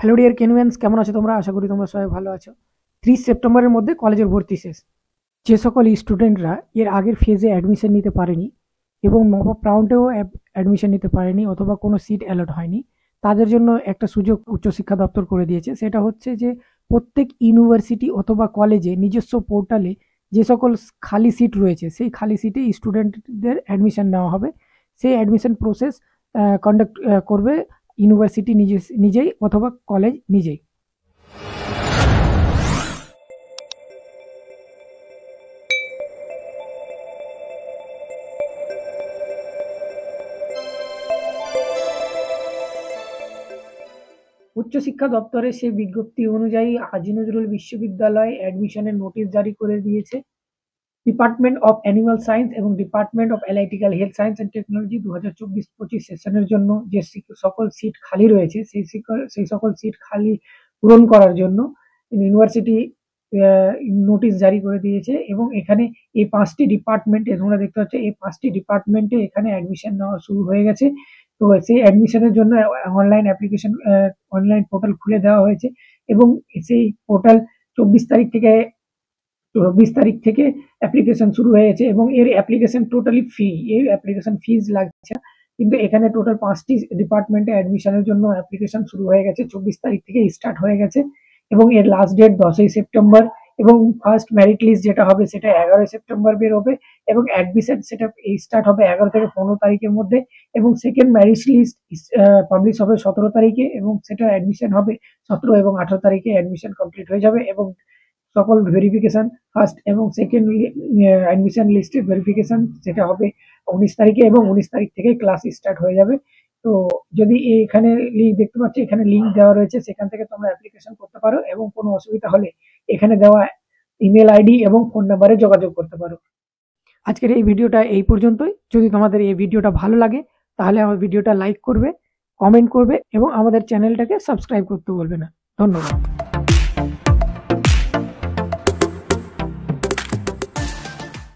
Hello dear কেনুয়েন্স, কেমন আছো তোমরা? আশা করি তোমরা সবাই ভালো আছো। 30 সেপ্টেম্বরের মধ্যে কলেজের ভর্তি শেষ। যে সকল স্টুডেন্টরা এর আগের ফেজে অ্যাডমিশন নিতে পারেনি এবং মপ আপ রাউন্ডেও অ্যাডমিশন নিতে পারেনি অথবা কোনো সিট অ্যালট হয়নি, তাদের জন্য একটা সুযোগ উচ্চশিক্ষা দপ্তর করে দিয়েছে। সেটা হচ্ছে যে প্রত্যেক ইউনিভার্সিটি অথবা কলেজে নিজস্ব পোর্টালে যে সকল খালি সিট রয়েছে সেই খালি সিটে স্টুডেন্টদের অ্যাডমিশন নেওয়া হবে। সেই অ্যাডমিশন প্রসেস কন্ডাক্ট করবে ইউনিভার্সিটি নিজেই অথবা কলেজ নিজেই। উচ্চশিক্ষা দপ্তরের সেই বিজ্ঞপ্তি অনুযায়ী আজি নজরুল বিশ্ববিদ্যালয় অ্যাডমিশনের নোটিশ জারি করে দিয়েছে। ডিপার্টমেন্ট অফ অ্যানিমাল সায়েন্স এবং department of analytical health science and technology 2024-25 সেশনের জন্য যে সকল সিট খালি রয়েছে সেই সকল সিট খালি পূরণ করার জন্য ইউনিভার্সিটি নোটিশ জারি করে দিয়েছে। এবং এখানে এই 5টি ডিপার্টমেন্টে তোমরা দেখতে পাচ্ছ, এই 5টি ডিপার্টমেন্টে এখানে অ্যাডমিশন নেওয়া শুরু হয়ে গেছে। তো সেই অ্যাডমিশনের জন্য অনলাইন অ্যাপ্লিকেশন অনলাইন পোর্টাল খুলে দেওয়া হয়েছে এবং সেই পোর্টাল 24 তারিখ থেকে অ্যাপ্লিকেশন শুরু হয়েছে এবং এর অ্যাপ্লিকেশন টোটালি ফ্রি। এই অ্যাপ্লিকেশন ফিজ লাগছে, কিন্তু এখানে টোটাল 5টি ডিপার্টমেন্টে অ্যাডমিশনের জন্য অ্যাপ্লিকেশন শুরু হয়ে গেছে। 24 তারিখ থেকে স্টার্ট হয়ে গেছে এবং এর লাস্ট ডেট 10ই সেপ্টেম্বর এবং ফার্স্ট মেরিট লিস্ট যেটা হবে সেটা 11 সেপ্টেম্বর বের হবে এবং অ্যাডমিশন সেটা স্টার্ট হবে 11 থেকে 15 তারিখের মধ্যে এবং সেকেন্ড মেরিট লিস্ট পাবলিশ হবে 17 তারিখে এবং সেটা অ্যাডমিশন হবে 17 এবং 18 তারিখে অ্যাডমিশন কমপ্লিট হয়ে যাবে এবং সকল ভেরিফিকেশন ফার্স্ট এবং সেকেন্ড অ্যাডমিশন লিস্টের ভেরিফিকেশন সেটা হবে 19 তারিখে এবং 19 তারিখ থেকে ক্লাস স্টার্ট হয়ে যাবে। তো যদি এখানে লিঙ্ক দেখতে পাচ্ছ, এখানে লিঙ্ক দেওয়া রয়েছে, সেখান থেকে তোমরা অ্যাপ্লিকেশন করতে পারো এবং কোনো অসুবিধা হলে এখানে দেওয়া ইমেল আইডি এবং ফোন নাম্বারে যোগাযোগ করতে পারো। আজকের এই ভিডিওটা এই পর্যন্তই। যদি তোমাদের এই ভিডিওটা ভালো লাগে তাহলে আমার ভিডিওটা লাইক করবে, কমেন্ট করবে এবং আমাদের চ্যানেলটাকে সাবস্ক্রাইব করতে বলবে না। ধন্যবাদ।